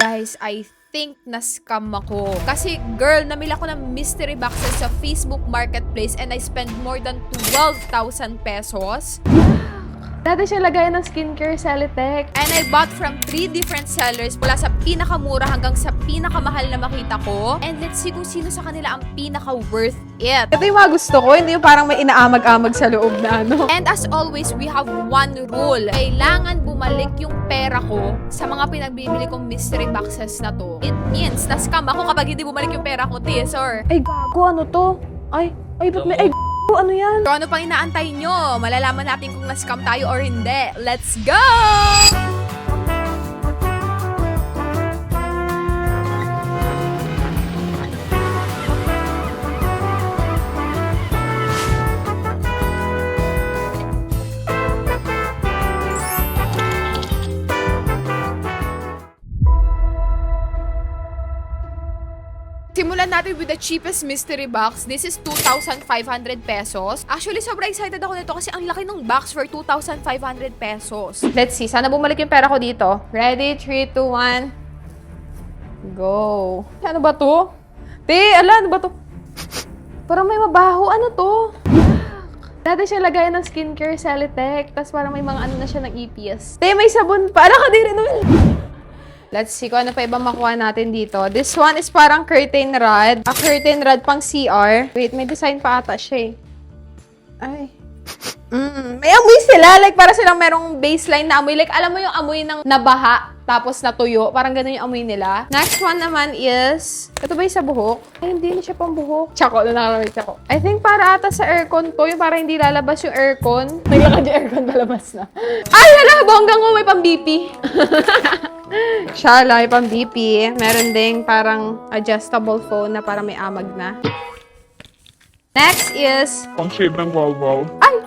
Guys, I think na-scam ako. Kasi, girl, namili ako ng mystery boxes sa Facebook Marketplace and I spent more than 12,000 pesos. Dati siya lagayan ng skincare Celetec. And I bought from 3 different sellers mula sa pinakamura hanggang sa pinakamahal na makita ko. And let's see kung sino sa kanila ang pinaka-worth it. Ito yung mga gusto ko, hindi yung parang may inaamag-amag sa loob na ano. And as always, we have one rule. Kailangan bumalik yung pera ko sa mga pinagbibili kong mystery boxes na to. It means na-scam ako kapag hindi bumalik yung pera ko, Tisor. Ay, gago, ano to? Ay, ba't may, ay, ano yan? So ano pang inaantay nyo? Malalaman natin kung na-scam tayo or hindi. Let's go! Simulan natin with the cheapest mystery box. This is 2,500 pesos. Actually, sobrang excited ako nito kasi ang laki ng box for 2,500 pesos. Let's see, sana bumalik yung pera ko dito. Ready? 3, 2, 1. Go. Ano ba to? Ano ba to? Parang may mabaho. Ano to? Dati siya lagayan ng skincare Celetec. Tapos parang may mga ano na siya ng EPS. May sabon pa. Ano ka di rin naman? Let's see kung ano pa ibang makuha natin dito. This one is parang curtain rod. A curtain rod pang CR. Wait, may design pa ata siya eh. Ay. May amoy sila. Like, para silang merong baseline na amoy. Like, alam mo yung amoy ng nabaha, tapos natuyo. Parang ganun yung amoy nila. Next one naman is... Ito ba yung sa buhok? Ay, hindi siya pang buhok. Tsako, nakakamit ako. I think para ata sa aircon to. Yung para hindi lalabas yung aircon. Naglakad yung aircon, palabas na. Ay, hala! Bonggang mo, may pang BP. Siya, may pang BP. Meron ding parang adjustable phone na parang may amag na. Next is... Pang-shave ng wow-wow. Ay!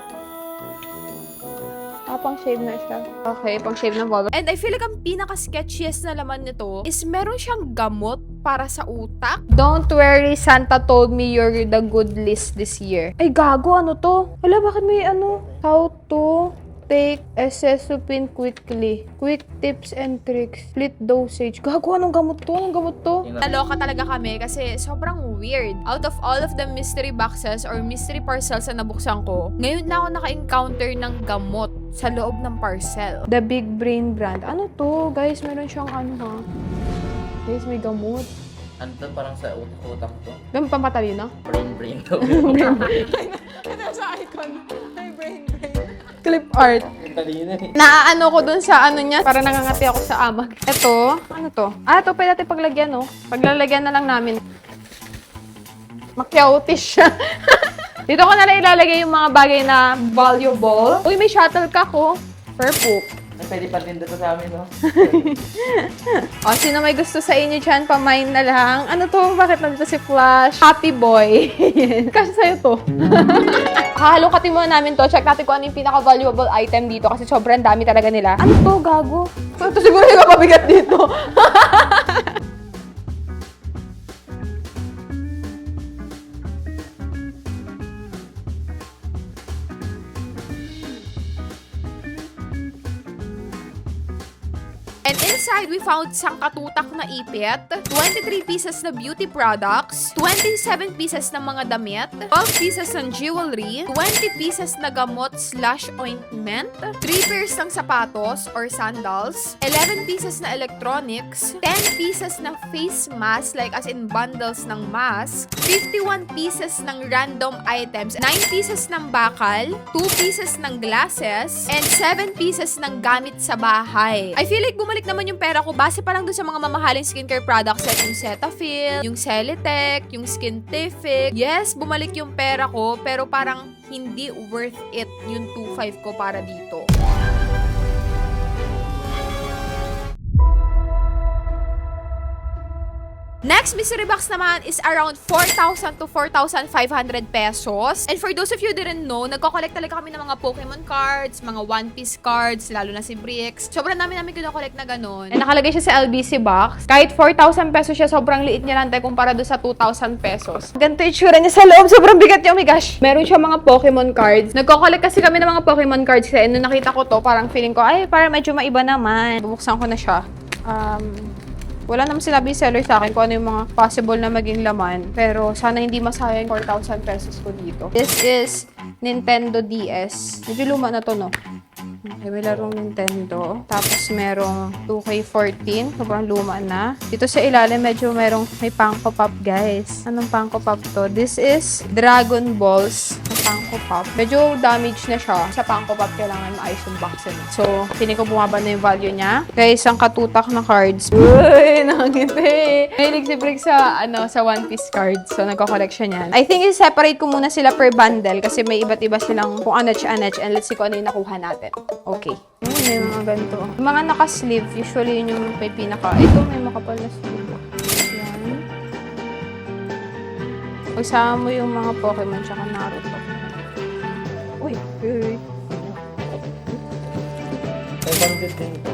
Pang shave na siya. Okay, pang shave ng volvo. And I feel like ang pinaka-sketchiest na laman nito is meron siyang gamot para sa utak. Don't worry, Santa told me you're the good list this year. Ay, gago, ano to? Wala, bakit may ano? How to take Esesupin quickly. Quick tips and tricks. Split dosage. Gago, anong gamot to? Anong gamot to? Naloka talaga kami kasi sobrang weird. Out of all of the mystery boxes or mystery parcels na nabuksan ko, ngayon na ako naka-encounter ng gamot sa loob ng parcel. The Big Brain brand. Ano to? Guys, meron siyang ano ha? Guys, may gamot. Ano to? Parang sa utak to? Gamot pampatalino? Brain to. Ito sa icon. Ay, brain. Clip art. Talino eh. Naaano ko dun sa ano niya. Para nangangati ako sa amag. Ito. Ano to? Ito pwede natin paglagyan, no? Paglalagyan na lang namin. Makyautis siya. Dito ko na lang ilalagay yung mga bagay na valuable. Uy, may shuttlecock ko. Perfect. Pwede pa din dito sa amin, no? O, sino may gusto sa inyo dyan, pamain na lang. Ano to? Bakit nandito si Flash? Happy boy. Kasi sa'yo to. Hahalukatin muna namin to. Check natin kung ano yung pinaka-valuable item dito kasi sobrang dami talaga nila. Ano to? Gago. Ito siguro yung mapabigat dito. And inside, we found sangkatutak na ipit, 23 pieces na beauty products, 27 pieces ng mga damit, 12 pieces ng jewelry, 20 pieces na gamot/ointment, 3 pairs ng sapatos or sandals, 11 pieces na electronics, 10 pieces na face mask, like as in bundles ng mask, 51 pieces ng random items, 9 pieces ng bakal, 2 pieces ng glasses, and 7 pieces ng gamit sa bahay. I feel like bumalik naman yung pera ko base pa lang dun sa mga mamahaling skincare products like yung Cetaphil, yung Celetec, yung Skintific. Yes, bumalik yung pera ko pero parang hindi worth it yung 2.5 ko para dito. Next mystery box naman is around 4,000 to 4,500 pesos. And for those of you who didn't know, nagko-collect talaga kami ng mga Pokemon cards, mga One Piece cards, lalo na si Brix. Sobrang namin kino-collect na ganun. And nakalagay siya sa LBC box. Kahit 4,000 pesos siya, sobrang liit niya lang tayo kumpara doon sa 2,000 pesos. Ganito yung itsura niya sa loob. Sobrang bigat niya. Oh my gosh. Meron siya mga Pokemon cards. Nagko-collect kasi kami ng mga Pokemon cards. Kaya nung nakita ko to, parang feeling ko, ay, parang medyo maiba naman. Bubuksan ko na siya. Wala naman sinabi yung seller sa akin kung ano yung mga possible na maging laman. Pero sana hindi masayang 4,000 pesos ko dito. This is Nintendo DS. Medyo luma na to, no? Okay, may larong Nintendo. Tapos merong 2K14. Sobrang luma na. Dito sa ilalim, medyo may Funko Pop, guys. Anong Funko Pop to? This is Dragon Balls na Funko Pop. Medyo damaged na siya. Sa Funko Pop, kailangan maayos yung box na. So, piling ko bumaba na yung value niya. Guys, ang katutak na cards. Uy, nakangiti. Mahilig si Brick sa One Piece cards. So, nagko-collect siya niyan. I think i-separate ko muna sila per bundle kasi may iba't iba silang kung anach-anach. And let's see kung ano yung nakuha natin. Okay. May mga ganito. Yung mga naka-sleeve, usually yun yung may pinaka. Ito, may makapal na sleeve. Yan. Pagsama mo yung mga Pokemon tsaka Naruto. Uy. Uy. May bandit din ito.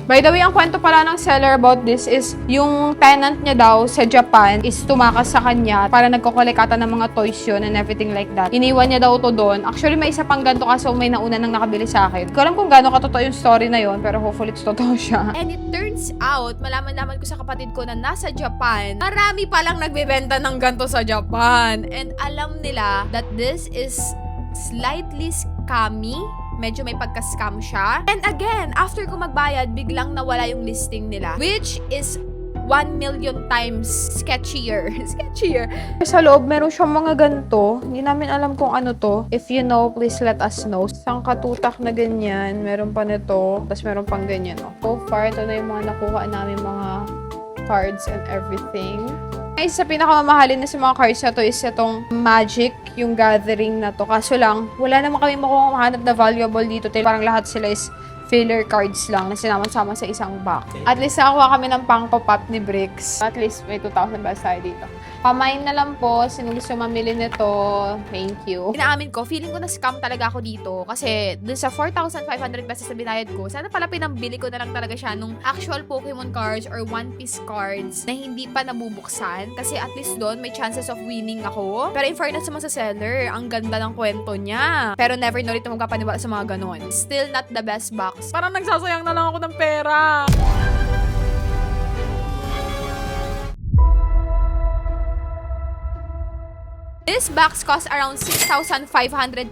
By the way, ang kwento pala ng seller about this is yung tenant niya daw sa Japan is tumakas sa kanya para nagko-collect ata ng mga toys yun and everything like that. Iniwan niya daw to doon. Actually, may isa pang ganito kaso may nauna nang nakabili sa akin. Hindi ko alam kung gaano katotoo yung story na yun, pero hopefully it's totoo siya. And it turns out, malaman-laman ko sa kapatid ko na nasa Japan, marami palang nagbebenta ng ganto sa Japan. And alam nila that this is slightly scammy. Medyo may pagka-scam siya. And again, after ko magbayad, biglang nawala yung listing nila. Which is 1 million times sketchier. Sketchier. Sa loob, meron siyang mga ganito. Hindi namin alam kung ano to. If you know, please let us know. Isang katutak na ganyan. Meron pa nito. Tapos meron pang ganyan. Oh. So far, ito na yung mga nakuha namin mga cards and everything. Guys, sa pinakamamahalin na sa mga cards na to is itong Magic, yung gathering na to. Kaso lang, wala naman kami makuhanap na valuable dito. Parang lahat sila is filler cards lang na sinama-sama sa isang box. At least nakakuha kami ng Funko Pop ni Bricks. At least may 2,000 ba tayo dito. Pamain na lang po. Sino gusto mamili nito? Thank you. Inaamin ko, feeling ko na scam talaga ako dito. Kasi dun sa 4,500 pesos na binayad ko, sana pala pinambili ko na lang talaga siya nung actual Pokemon cards or One Piece cards na hindi pa nabubuksan. Kasi at least doon, may chances of winning ako. Pero in fairness naman sa seller, ang ganda ng kwento niya. Pero never know ulit na magpapaniwala sa mga ganon. Still not the best box. Parang nagsasayang na lang ako ng pera. This box cost around 6,500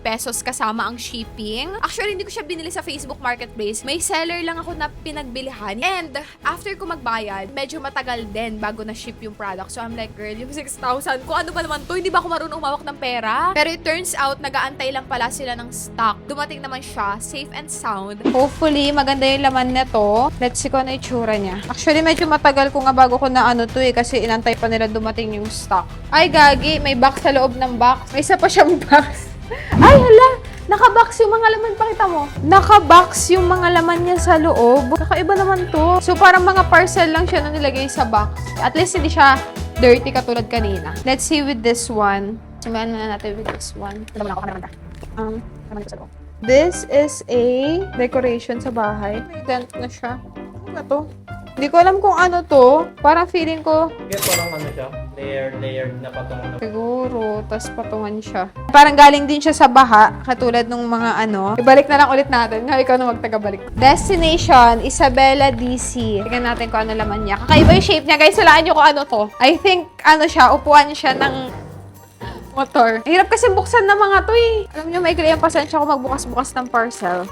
pesos kasama ang shipping. Actually, hindi ko siya binili sa Facebook Marketplace. May seller lang ako na pinagbilihan. And after ko magbayad, medyo matagal din bago na-ship yung product. So I'm like, girl, yung 6,000, kung ano ba naman to? Hindi ba ako marunong umawak ng pera? Pero it turns out, nag-aantay lang pala sila ng stock. Dumating naman siya, safe and sound. Hopefully, maganda yung laman nito. Let's see kung ano yung itsura niya. Actually, medyo matagal ko nga bago ko na ano to eh. Kasi inantay pa nila dumating yung stock. Ay, gagi. May box sa loob ng box. May isa pa siyang box. Ay, hala! Naka-box yung mga laman. Pakita mo. Naka-box yung mga laman niya sa loob. Kakaiba naman to. So, parang mga parcel lang siya na nilagay sa box. At least, hindi siya dirty katulad kanina. Let's see with this one. Simulan na natin with this one. This is a decoration sa bahay. May dent na siya. Ano ba to? Hindi ko alam kung ano to. Parang feeling ko Kaya parang ano siya, layered na patungan na. siguro, tas patungan siya. Parang galing din siya sa baha, katulad nung mga ano. Ibalik na lang ulit natin. Nga, ikaw na magtagabalik. Destination, Isabela, DC. Tingnan natin kung ano laman niya. Kakaiba yung shape niya. Guys, walaan niyo kung ano to. I think, ano siya, upuan siya ng motor. Ang hirap kasi buksan ng mga to eh. Alam niyo, may kailangan pasensya ko magbukas-bukas ng parcel.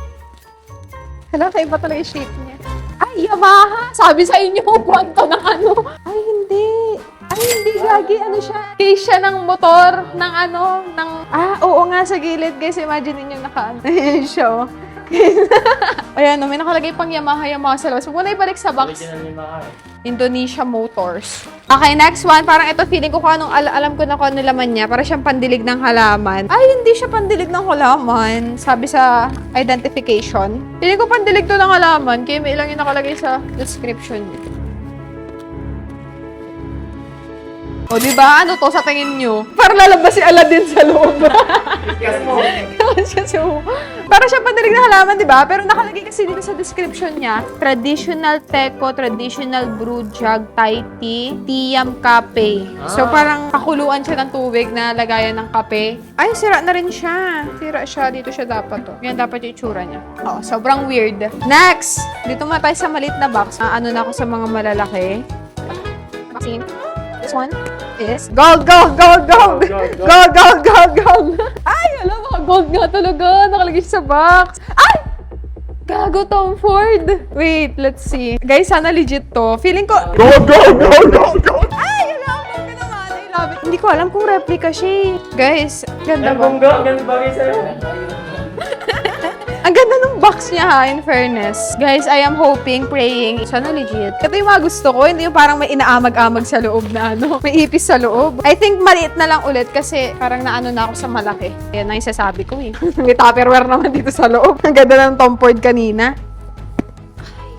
Hala, kaiba talaga yung shape niya. Ay, Yamaha! Sabi sa inyo, upuan to ng ano. Ay, hindi. Ay, hindi, gagi. Ano siya? Case siya ng motor, ng ano, ng... Ah, oo nga, sa gilid. Guys, imagine ninyo naka-ano. Ayan siya, oh. Ayan, may nakalagay pang Yamaha sa labas. Huwag mo na ibalik sa box. Original ni Maka eh. Indonesia Motors. Okay, next one. Parang ito, feeling ko kung anong alam ko na kung ano laman niya. Para siyang pandilig ng halaman. Ay, hindi siya pandilig ng halaman. Sabi sa identification. Feeling ko pandilig to ng halaman. Kaya may ilang yung nakalagay sa description. O, diba? Ano to sa tingin nyo? Para lalabas si Aladdin sa loob. Kasi para siya panilig na halaman, di ba? Pero nakalagay kasi dito sa description niya, traditional teko, traditional brew jug, Thai tea, tiyam kape. So parang pakuluan siya ng tubig na lagayan ng kape. Ay, sira na rin siya. Sira siya. Dito siya dapat to. Yan dapat yung itsura niya. Oh, sobrang weird. Next! Dito muna tayo sa maliit na box. Ano na ako sa mga malalaki. Vaccine. This one is gold, gold, gold, gold! Gold, gold, gold, gold! Ay, alam, mga gold nga talaga. Nakalagay siya sa box. Ay! Gago, Tom Ford. Wait, let's see. Guys, sana legit to. Feeling ko... Gold, gold, gold, gold, gold! Ay, alam mo ka naman. I love it. Hindi ko alam kung replica siya. Guys, ganda ba? Bongga, ganda bagay sa'yo. Ang ganda ng box niya ha, in fairness. Guys, I am hoping, praying, sana legit. Ito yung mga gusto ko, hindi yung parang may inaamag-amag sa loob na ano, may ipis sa loob. I think maliit na lang ulit kasi parang naano na ako sa malaki. Yan ang isasabi ko eh. May Tupperware naman dito sa loob. Ang ganda ng Tom Ford kanina.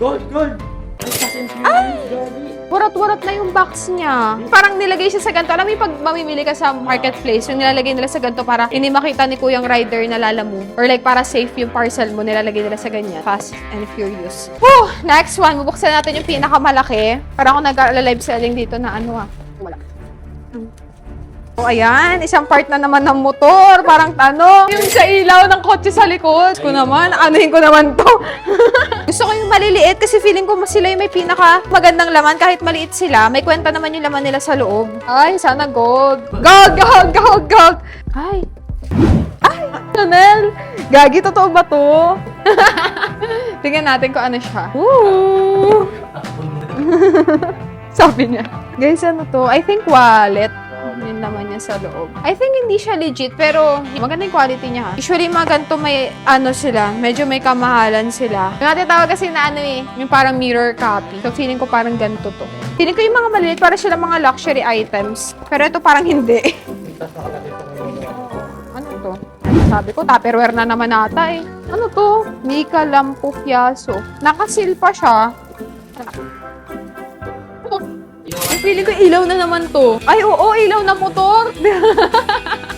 Gold, gold! Ay, Fast and Furious, Gabi. Warot-warot na yung box niya. Parang nilagay siya sa ganito. Alam mo yung pag mamimili ka sa marketplace, yung nilalagay nila sa ganito para hindi makita ni Kuyang Rider na lala mo. Or like para safe yung parcel mo, nilalagay nila sa ganyan. Fast and Furious. Whew! Next one, bubuksan natin yung pinakamalaki. Parang ako nag-live selling dito na ano wala. Oh, ayan. Isang part na naman ng motor. Parang ano, yung sa ilaw ng kotse sa likod. Ko naman, anuhin ko naman to. Gusto ko yung maliliit kasi feeling ko sila yung may pinaka magandang laman. Kahit maliit sila, may kwenta naman yung laman nila sa loob. Ay, sana gold. Gold, gold, gold, gold. Ay. Ay, Chanel. Gagi, totoo ba to? Tingnan natin kung ano siya. Woo! Sabi niya. Guys, ano to? I think wallet. Yun naman niya sa loob. I think hindi siya legit, pero maganda yung quality niya ha. Usually mga ganito may ano sila, medyo may kamahalan sila. Yung natitawag kasi na ano eh, yung parang mirror copy. So feeling ko parang ganito to. Feeling ko yung mga maliliit para sila mga luxury items. Pero ito parang hindi. Ano to? Sabi ko, Tupperware na naman ata eh. Ano to? Mika Lampo Piaso. Nakasil pa siya. Feeling ko ilaw na naman to. Ay, oo, ilaw na motor.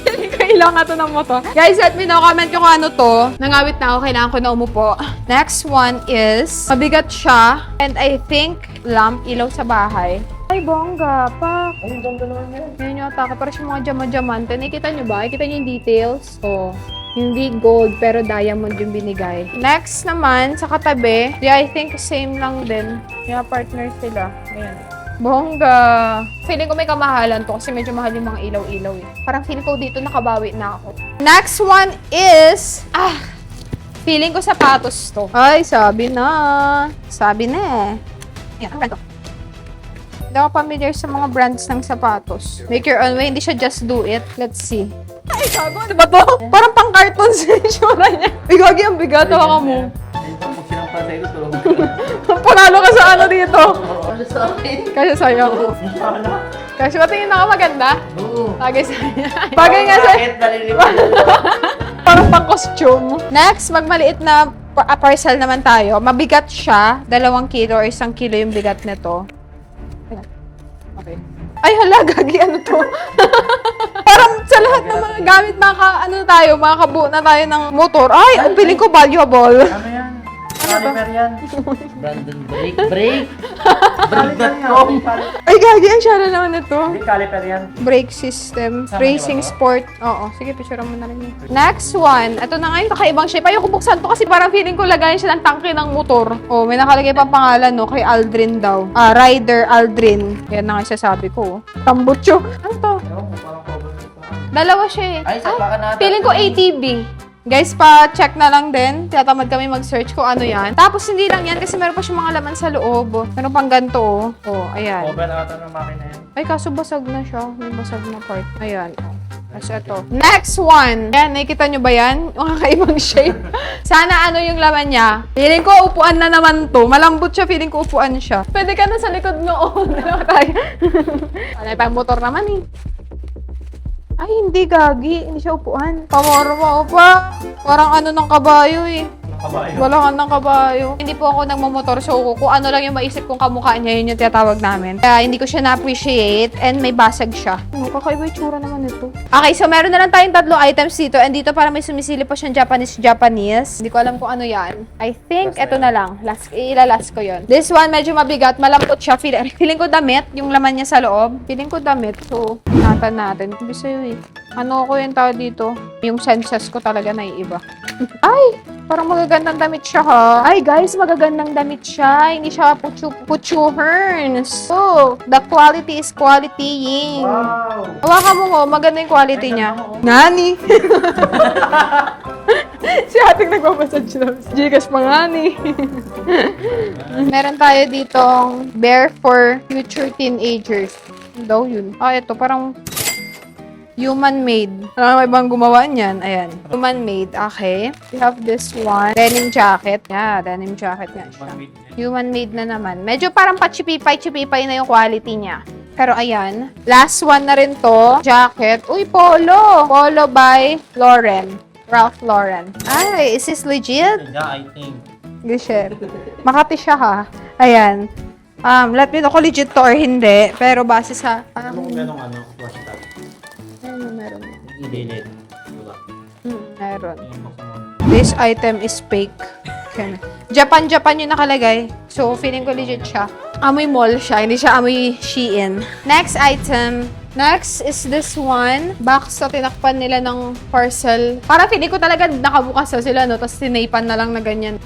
Feeling ko ilaw nga to ng motor. Guys, let me know, comment nyo kung ano to. Nangawit na ako, kailangan ko na umupo. Next one is, mabigat siya. And I think, lamp, ilaw sa bahay. Ay, bongga pa. Ay, ang ganda naman yan. Yun yung atake, para siya mga diamante. Nakikita nyo ba? Nakikita nyo yung details? Oh. Hindi gold, pero diamond yung binigay. Next naman, sa katabi, yeah, I think same lang din. Yeah, partner sila. Ayan. Bongga! Feeling ko may kamahalan to kasi medyo mahal yung mga ilaw-ilaw eh. Parang feeling ko dito nakabawi na ako. Next one is... feeling ko sapatos to. Ay, sabi na. Sabi na eh. Yan, ang brand to. Hindi ako familiar sa mga brands ng sapatos. Make your own way. Hindi siya just do it. Let's see. Ay, sago. Ano ba to? Parang pang-carton sa itsura niya. Ay, gagi, ang bigat. Hawa ka mo. Pag sinampa sa'yo, tulog. Panalo ka sa ano dito. Ano sa akin? Kasi sa'yo. Wala. Kasi patingin na ka maganda. Oo. Bagay sa'yo. Bagay nga sa'yo. Bakit? Nalilimutan. Parang pang-costume. Next, magmaliit na parcel naman tayo. Mabigat siya. 2 kilo or 1 kilo yung bigat nito. Okay. Ay, hala, gagi, ano to? Parang sa lahat ng mga gamit, makabuo na tayo ng motor. Ay, ang piling ko valuable. Ano yan? Caliper yan. Brandon, brake. Brake.com. Ay, gagi, ang syara naman ito. Hindi, caliper yan. Brake system, Sama racing niyo ba to? sport. Oo, sige, picture mo na rin yun. Next one. Ito na nga yung kakaibang shape. Ayoko buksan to kasi parang feeling ko lagayin siya ng tangke ng motor. Oh, may nakalagay pa pangalan, no? Kay Aldrin daw. Rider Aldrin. Yan na nga yung sasabi ko. Tambucho. Ano to? Ewan ko, parang cover nito. Dalawa siya eh. Ay, sa baka natin. Feeling ko ATV. Guys, pa-check na lang din. Tiyatamad kami mag-search kung ano yan. Tapos hindi lang yan kasi meron pa siyang mga laman sa loob. Meron pang ganito, oh. Oh, ayan. Cover ata ng makina yan. Ay, kaso basag na siya. May basag na part. Ayan. Tapos ito. Next one. Ayan, nakikita nyo ba yan? Yung kakaibang shape. Sana ano yung laman niya. Feeling ko upuan na naman to. Malambot siya. Feeling ko upuan siya. Pwede ka na sa likod noon. Dalawa tayo. Wala pang motor naman eh. Ay, hindi gagi. Hindi siya upuan. Pamorma pa. Parang ano ng kabayo eh. kabayo. Wala ka ng kabayo. Hindi po ako nagmamotor, so kung ano lang yung maisip kong kamukha niya, yun yung tinatawag namin. Kaya hindi ko siya na-appreciate and may basag siya. Kakaiba yung tsura naman ito. Okay, so meron na lang tayong 3 items dito and dito para may sumisili pa siyang Japanese. Hindi ko alam kung ano yan. I think ito na lang. Ilalas ko yon. This one, medyo mabigat. Malambot siya. Feeling ko damit. Yung laman niya sa loob. Feeling ko damit. So, ingatan natin. Sabi sa'yo eh. Ano ko yung tao dito? Yung senses ko talaga naiiba. Ay! Parang magagandang damit siya ha. Ay guys, magagandang damit siya. Hindi siya puchu-herns. So, the quality is qualitying. Wow! Hawakan mo mo, maganda yung quality niya. Nani? Si ating nagmamasage na. Gcash pa ngani. Meron tayo ditong Bear for Future Teenagers. Ano daw yun? Ah, ito parang human-made. May ibang gumawa niyan. Ayan. Human-made. Okay. We have this one. Denim jacket. Yeah, denim jacket nga siya. Human-made na naman. Medyo parang pa-chipipay na yung quality niya. Pero ayan. Last one na rin to. Jacket. Uy, polo! Polo by Lauren. Ralph Lauren. Ay, is this legit? Yeah, I think. Good shit. Makati siya ha. Ayan. Let me know kung legit to or hindi. Pero base sa... Ano kung ganong flash tag? Meron. I-delete. Diba? Meron. Yung buksan mo. This item is fake. Okay. Japan yung nakalagay. So, feeling ko legit siya. Amoy mall siya. Hindi siya amoy Shein. Next item. Next is this one. Box na tinakpan nila ng parcel. Para feeling ko talaga nakabukas na sila, no? Tapos tinaypan na lang na ganyan.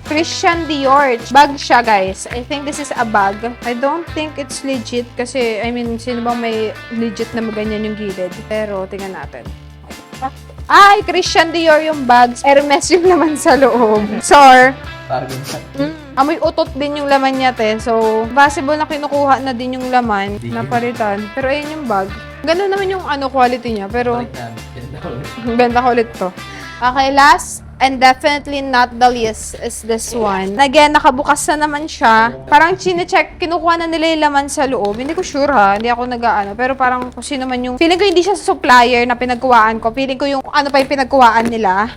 Christian Dior. Bag siya, guys. I think this is a bag. I don't think it's legit kasi, I mean, sino bang may legit na maganyan yung gilid? Pero, tingnan natin. Ay, Christian Dior yung bags. Hermes yung laman sa loob. Sor. Amoy utot din yung laman niya, te. So, possible na kinukuha na din yung laman. Napalitan. Pero ayun yung bag. Ganun naman yung quality niya. Pero, benta ko ulit to. Okay, last and definitely not the least is this one. Again, nakabukas na naman siya. Parang chine-check, kinukuha na nila yung laman sa loob. Hindi ko sure ha, hindi ako nag-aano. Pero parang kung sino man yung... Feeling ko hindi siya supplier na pinagkuhaan ko. Feeling ko yung ano pa yung pinagkuhaan nila.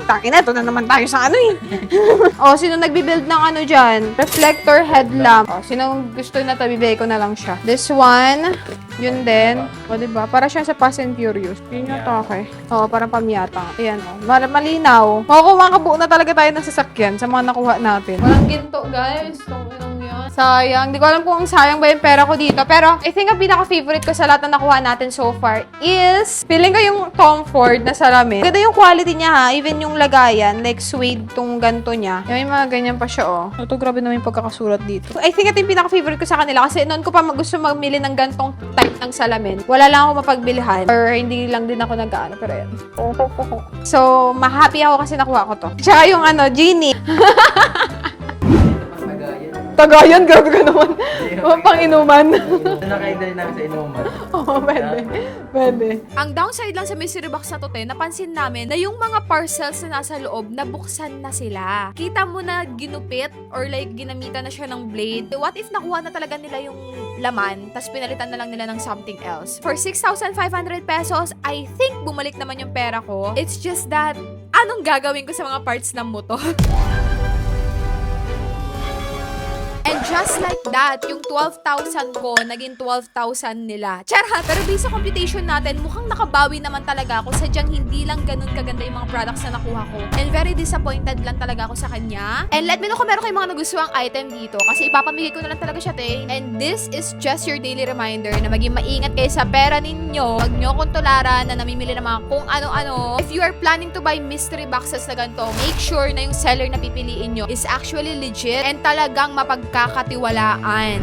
Tangina, ito na naman tayo sa ano eh. O, sino nagbibuild ng ano dyan? Reflector headlamp. O, sino gusto na ito, bibigay ko na lang siya. This one, yun din. O, diba? Para siya sa Fast and Furious. Yun yung okay. O, parang pamyata. Ayan o. Malinaw. Makukuha kabuo na talaga tayo ng sasakyan sa mga nakuha natin. Walang ginto, guys. Sayang. Hindi ko alam kung sayang ba yung pera ko dito. Pero, I think ang pinaka-favorite ko sa lahat na nakuha natin so far is, feeling ko yung Tom Ford na salamin. Ganda yung quality niya ha. Even yung lagayan, like suede tong ganto niya. May mga ganyan pa siya oh. Ito, grabe naman yung pagkakasulat dito. I think ito yung pinaka-favorite ko sa kanila kasi noon ko pa gusto magmili ng gantong type ng salamin. Wala lang ako mapagbilihan. Or hindi lang din ako nag-ano. Pero yan. So, ma-happy ako kasi nakuha ko to. Tsaka yung Genie. Tagayan, grabe ka naman. Pang inuman. Nakaidali namin sa inuman. Oo, pwede. Ang downside lang sa mystery box na to, napansin namin na yung mga parcels na nasa loob, nabuksan na sila. Kita mo na ginupit or like ginamitan na siya ng blade. What if nakuha na talaga nila yung laman, tapos pinalitan na lang nila ng something else? For 6,500 pesos, I think bumalik naman yung pera ko. It's just that, anong gagawin ko sa mga parts ng motor? And just like that, yung 12,000 ko, naging 12,000 nila. Charot! Pero based sa computation natin, mukhang nakabawi naman talaga ako. Sadyang hindi lang ganun kaganda yung mga products na nakuha ko. And very disappointed lang talaga ako sa kanya. And let me know kung meron kayong mga nagustuhang item dito. Kasi ipapamigay ko na lang talaga siya, te. And this is just your daily reminder na maging maingat kayo sa pera ninyo. Huwag nyo akong tularan na namimili ng mga kung ano-ano. If you are planning to buy mystery boxes na ganito, make sure na yung seller na pipiliin nyo is actually legit and talagang mapagkakatiwalaan.